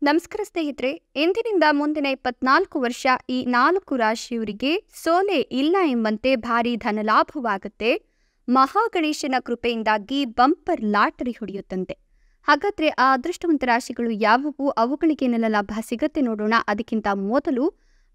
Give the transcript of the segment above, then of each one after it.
ನಮಸ್ಕಾರ ಸ್ನೇಹಿತರೆ, ಇಂದಿನಿಂದ ಮುಂದಿನ 24 ವರ್ಷ ಈ 4 ರಾಶಿಯವರಿಗೆ ಸೋಲೆ ಇಲ್ಲ ಎಂಬಂತೆ ಭಾರಿ ಧನಲಾಭವಾಗುತ್ತೆ. ಮಹಾಗಣೇಶನ ಕೃಪೆಯಿಂದಾಗಿ ಬಂಪರ್ ಲಾಟರಿ ಹೊಡೆಯುತ್ತಂತೆ. ಹಾಗಾದ್ರೆ ಆ ಅದೃಷ್ಟವಂತ ರಾಶಿಗಳು ಯಾವುವು, ಅವುಗಳಿಗೇನೆಲ್ಲ ಲಾಭ ಸಿಗತ್ತೆ ನೋಡೋಣ. ಅದಕ್ಕಿಂತ ಮೊದಲು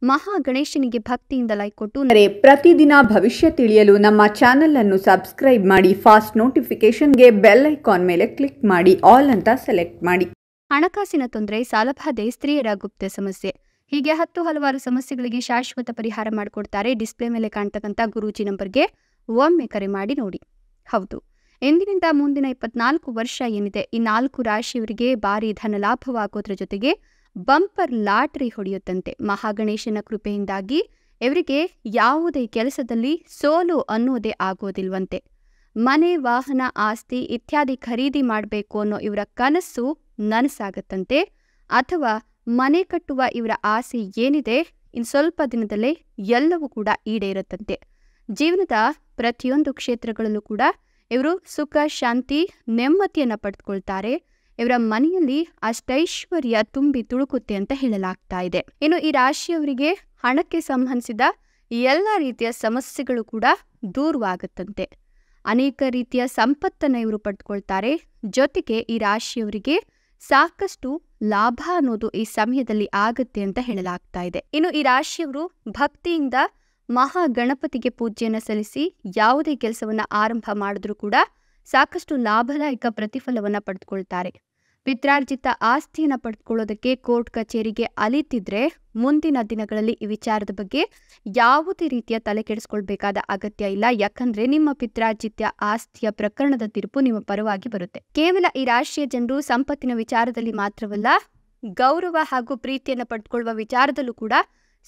ಮಹಾಗಣೇಶನಿಗೆ ಭಕ್ತಿಯಿಂದ ಲೈಕ್ ಕೊಟ್ಟು ಪ್ರತಿದಿನ ಭವಿಷ್ಯ ತಿಳಿಯಲು ನಮ್ಮ ಚಾನೆಲ್ ಅನ್ನು ಸಬ್ಸ್ಕ್ರೈಬ್ ಮಾಡಿ. ಫಾಸ್ಟ್ ನೋಟಿಫಿಕೇಶನ್ಗೆ ಬೆಲ್ ಐಕಾನ್ ಮೇಲೆ ಕ್ಲಿಕ್ ಮಾಡಿ, ಆಲ್ ಅಂತ ಸೆಲೆಕ್ಟ್ ಮಾಡಿ. ಹಣಕಾಸಿನ ತೊಂದರೆ, ಸಾಲಬಾಧೆ, ಸ್ತ್ರೀಯರ ಗುಪ್ತ ಸಮಸ್ಯೆ, ಹೀಗೆ ಹಲವಾರು ಸಮಸ್ಯೆಗಳಿಗೆ ಶಾಶ್ವತ ಪರಿಹಾರ ಮಾಡಿಕೊಡ್ತಾರೆ. ಡಿಸ್ಪ್ಲೇ ಮೇಲೆ ಕಾಣ್ತಕ್ಕಂಥ ಗುರೂಜಿ ನಂಬರ್ಗೆ ಒಮ್ಮೆ ಕರೆ ಮಾಡಿ ನೋಡಿ. ಹೌದು, ಇಂದಿನಿಂದ ಮುಂದಿನ 24 ವರ್ಷ ಏನಿದೆ, ಈ 4 ರಾಶಿಯವರಿಗೆ ಭಾರಿ ಧನಲಾಭವಾಗೋದ್ರ ಜೊತೆಗೆ ಬಂಪರ್ ಲಾಟರಿ ಹೊಡೆಯುತ್ತಂತೆ. ಮಹಾಗಣೇಶನ ಕೃಪೆಯಿಂದಾಗಿ ಇವರಿಗೆ ಯಾವುದೇ ಕೆಲಸದಲ್ಲಿ ಸೋಲು ಅನ್ನೋದೇ ಆಗೋದಿಲ್ವಂತೆ. ಮನೆ, ವಾಹನ, ಆಸ್ತಿ ಇತ್ಯಾದಿ ಖರೀದಿ ಮಾಡಬೇಕು ಅನ್ನೋ ಇವರ ಕನಸು ನನಸಾಗತ್ತಂತೆ. ಅಥವಾ ಮನೆ ಕಟ್ಟುವ ಇವರ ಆಸೆ ಏನಿದೆ, ಇನ್ನು ಸ್ವಲ್ಪ ದಿನದಲ್ಲೇ ಎಲ್ಲವೂ ಕೂಡ ಈಡೇರುತ್ತಂತೆ. ಜೀವನದ ಪ್ರತಿಯೊಂದು ಕ್ಷೇತ್ರಗಳಲ್ಲೂ ಕೂಡ ಇವರು ಸುಖ, ಶಾಂತಿ, ನೆಮ್ಮದಿಯನ್ನು ಪಡೆದುಕೊಳ್ತಾರೆ. ಇವರ ಮನೆಯಲ್ಲಿ ಅಷ್ಟೈಶ್ವರ್ಯ ತುಂಬಿ ತುಳುಕುತ್ತೆ ಅಂತ ಹೇಳಲಾಗ್ತಾ ಇದೆ. ಇನ್ನು ಈ ರಾಶಿಯವರಿಗೆ ಹಣಕ್ಕೆ ಸಂಬಂಧಿಸಿದ ಎಲ್ಲ ರೀತಿಯ ಸಮಸ್ಯೆಗಳು ಕೂಡ ದೂರವಾಗುತ್ತಂತೆ. ಅನೇಕ ರೀತಿಯ ಸಂಪತ್ತನ್ನು ಇವರು ಪಡೆದುಕೊಳ್ತಾರೆ. ಜೊತೆಗೆ ಈ ರಾಶಿಯವರಿಗೆ ಸಾಕಷ್ಟು ಲಾಭ ಅನ್ನೋದು ಈ ಸಮಯದಲ್ಲಿ ಆಗುತ್ತೆ ಅಂತ ಹೇಳಲಾಗ್ತಾ ಇದೆ. ಇನ್ನು ಈ ರಾಶಿಯವರು ಭಕ್ತಿಯಿಂದ ಮಹಾಗಣಪತಿಗೆ ಪೂಜೆಯನ್ನು ಸಲ್ಲಿಸಿ ಯಾವುದೇ ಕೆಲಸವನ್ನ ಆರಂಭ ಮಾಡಿದ್ರೂ ಕೂಡ ಸಾಕಷ್ಟು ಲಾಭದಾಯಕ ಪ್ರತಿಫಲವನ್ನ ಪಡೆದುಕೊಳ್ತಾರೆ. ಪಿತ್ರಾರ್ಜಿತ ಆಸ್ತಿಯನ್ನು ಪಡೆದುಕೊಳ್ಳೋದಕ್ಕೆ ಕೋರ್ಟ್ ಕಚೇರಿಗೆ ಅಲಿತಿದ್ರೆ ಮುಂದಿನ ದಿನಗಳಲ್ಲಿ ಈ ವಿಚಾರದ ಬಗ್ಗೆ ಯಾವುದೇ ರೀತಿಯ ತಲೆ ಕೆಡಿಸ್ಕೊಳ್ಬೇಕಾದ ಅಗತ್ಯ ಇಲ್ಲ. ಯಾಕಂದ್ರೆ ನಿಮ್ಮ ಪಿತ್ರಾರ್ಜಿತ ಆಸ್ತಿಯ ಪ್ರಕರಣದ ತೀರ್ಪು ನಿಮ್ಮ ಪರವಾಗಿ ಬರುತ್ತೆ. ಕೇವಲ ಈ ರಾಶಿಯ ಜನರು ಸಂಪತ್ತಿನ ವಿಚಾರದಲ್ಲಿ ಮಾತ್ರವಲ್ಲ, ಗೌರವ ಹಾಗೂ ಪ್ರೀತಿಯನ್ನು ಪಡೆದುಕೊಳ್ಳುವ ವಿಚಾರದಲ್ಲೂ ಕೂಡ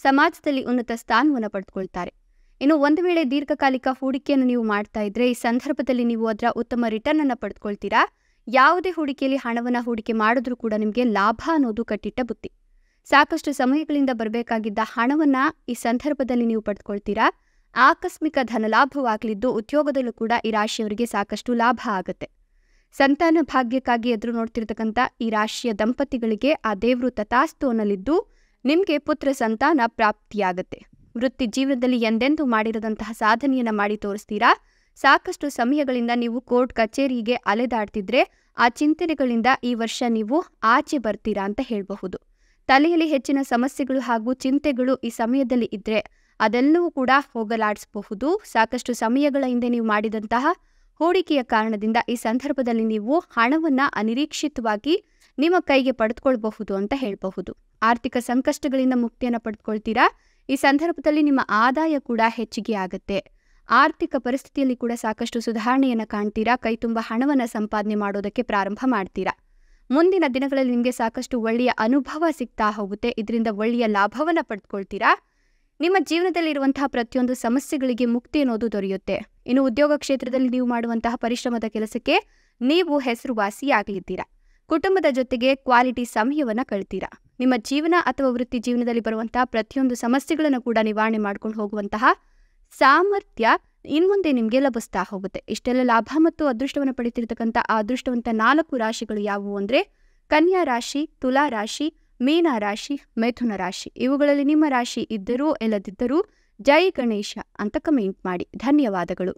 ಸಮಾಜದಲ್ಲಿ ಉನ್ನತ ಸ್ಥಾನವನ್ನು ಪಡೆದುಕೊಳ್ತಾರೆ. ಇನ್ನು ಒಂದು ವೇಳೆ ದೀರ್ಘಕಾಲಿಕ ಹೂಡಿಕೆಯನ್ನು ನೀವು ಮಾಡ್ತಾ ಇದ್ರೆ ಈ ಸಂದರ್ಭದಲ್ಲಿ ನೀವು ಅದರ ಉತ್ತಮ ರಿಟರ್ನ್ ಅನ್ನು ಪಡೆದುಕೊಳ್ತೀರಾ. ಯಾವುದೇ ಹೂಡಿಕೆಯಲ್ಲಿ ಹಣವನ್ನು ಹೂಡಿಕೆ ಮಾಡಿದ್ರೂ ಕೂಡ ನಿಮಗೆ ಲಾಭ ಅನ್ನೋದು ಕಟ್ಟಿಟ್ಟ ಬುತ್ತಿ. ಸಾಕಷ್ಟು ಸಮಯಗಳಿಂದ ಬರಬೇಕಾಗಿದ್ದ ಹಣವನ್ನ ಈ ಸಂದರ್ಭದಲ್ಲಿ ನೀವು ಪಡೆದುಕೊಳ್ತೀರಾ. ಆಕಸ್ಮಿಕ ಧನಲಾಭವಾಗಲಿದ್ದು ಉದ್ಯೋಗದಲ್ಲೂ ಕೂಡ ಈ ರಾಶಿಯವರಿಗೆ ಸಾಕಷ್ಟು ಲಾಭ ಆಗುತ್ತೆ. ಸಂತಾನ ಭಾಗ್ಯಕ್ಕಾಗಿ ಎದುರು ನೋಡ್ತಿರ್ತಕ್ಕಂಥ ಈ ರಾಶಿಯ ದಂಪತಿಗಳಿಗೆ ಆ ದೇವರು ತಥಾಸ್ತು ಅನ್ನಲಿದ್ದು ನಿಮಗೆ ಪುತ್ರ ಸಂತಾನ ಪ್ರಾಪ್ತಿಯಾಗತ್ತೆ. ವೃತ್ತಿ ಜೀವನದಲ್ಲಿ ಎಂದೆಂದೂ ಮಾಡಿರದಂತಹ ಸಾಧನೆಯನ್ನ ಮಾಡಿ ತೋರಿಸ್ತೀರಾ. ಸಾಕಷ್ಟು ಸಮಯಗಳಿಂದ ನೀವು ಕೋರ್ಟ್ ಕಚೇರಿಗೆ ಅಲೆದಾಡ್ತಿದ್ರೆ ಆ ಚಿಂತನೆಗಳಿಂದ ಈ ವರ್ಷ ನೀವು ಆಚೆ ಬರ್ತೀರಾ ಅಂತ ಹೇಳಬಹುದು. ತಲೆಯಲ್ಲಿ ಹೆಚ್ಚಿನ ಸಮಸ್ಯೆಗಳು ಹಾಗೂ ಚಿಂತೆಗಳು ಈ ಸಮಯದಲ್ಲಿ ಇದ್ರೆ ಅದೆಲ್ಲವೂ ಕೂಡ ಹೋಗಲಾಡಿಸಬಹುದು. ಸಾಕಷ್ಟು ಸಮಯಗಳ ಹಿಂದೆ ನೀವು ಮಾಡಿದಂತಹ ಹೂಡಿಕೆಯ ಕಾರಣದಿಂದ ಈ ಸಂದರ್ಭದಲ್ಲಿ ನೀವು ಹಣವನ್ನ ಅನಿರೀಕ್ಷಿತವಾಗಿ ನಿಮ್ಮ ಕೈಗೆ ಪಡೆದುಕೊಳ್ಬಹುದು ಅಂತ ಹೇಳಬಹುದು. ಆರ್ಥಿಕ ಸಂಕಷ್ಟಗಳಿಂದ ಮುಕ್ತಿಯನ್ನು ಪಡೆದುಕೊಳ್ತೀರಾ. ಈ ಸಂದರ್ಭದಲ್ಲಿ ನಿಮ್ಮ ಆದಾಯ ಕೂಡ ಹೆಚ್ಚಿಗೆ ಆಗುತ್ತೆ. ಆರ್ಥಿಕ ಪರಿಸ್ಥಿತಿಯಲ್ಲಿ ಕೂಡ ಸಾಕಷ್ಟು ಸುಧಾರಣೆಯನ್ನು ಕಾಣ್ತೀರಾ. ಕೈ ತುಂಬ ಹಣವನ್ನು ಸಂಪಾದನೆ ಮಾಡೋದಕ್ಕೆ ಪ್ರಾರಂಭ ಮಾಡ್ತೀರಾ. ಮುಂದಿನ ದಿನಗಳಲ್ಲಿ ನಿಮಗೆ ಸಾಕಷ್ಟು ಒಳ್ಳೆಯ ಅನುಭವ ಸಿಗ್ತಾ ಹೋಗುತ್ತೆ. ಇದರಿಂದ ಒಳ್ಳೆಯ ಲಾಭವನ್ನು ಪಡೆದುಕೊಳ್ತೀರಾ. ನಿಮ್ಮ ಜೀವನದಲ್ಲಿರುವಂತಹ ಪ್ರತಿಯೊಂದು ಸಮಸ್ಯೆಗಳಿಗೆ ಮುಕ್ತಿ ಅನ್ನೋದು ದೊರೆಯುತ್ತೆ. ಇನ್ನು ಉದ್ಯೋಗ ಕ್ಷೇತ್ರದಲ್ಲಿ ನೀವು ಮಾಡುವಂತಹ ಪರಿಶ್ರಮದ ಕೆಲಸಕ್ಕೆ ನೀವು ಹೆಸರುವಾಸಿಯಾಗಲಿದ್ದೀರಾ. ಕುಟುಂಬದ ಜೊತೆಗೆ ಕ್ವಾಲಿಟಿ ಸಮಯವನ್ನು ಕಳ್ತೀರಾ. ನಿಮ್ಮ ಜೀವನ ಅಥವಾ ವೃತ್ತಿ ಜೀವನದಲ್ಲಿ ಬರುವಂತಹ ಪ್ರತಿಯೊಂದು ಸಮಸ್ಯೆಗಳನ್ನು ಕೂಡ ನಿವಾರಣೆ ಮಾಡ್ಕೊಂಡು ಹೋಗುವಂತಹ ಸಾಮರ್ಥ್ಯ ಇನ್ಮುಂದೆ ನಿಮಗೆ ಲಭಿಸ್ತಾ ಹೋಗುತ್ತೆ. ಇಷ್ಟೆಲ್ಲ ಲಾಭ ಮತ್ತು ಅದೃಷ್ಟವನ್ನು ಪಡೆದಿರತಕ್ಕಂಥ ಆ ಅದೃಷ್ಟವಂತ 4 ರಾಶಿಗಳು ಯಾವುವು ಅಂದರೆ ಕನ್ಯಾ ರಾಶಿ, ತುಲಾ ರಾಶಿ, ಮೀನ ರಾಶಿ, ಮಿಥುನ ರಾಶಿ. ಇವುಗಳಲ್ಲಿ ನಿಮ್ಮ ರಾಶಿ ಇದ್ದರೂ ಇಲ್ಲದಿದ್ದರೂ ಜೈ ಗಣೇಶ ಅಂತ ಕಮೆಂಟ್ ಮಾಡಿ. ಧನ್ಯವಾದಗಳು.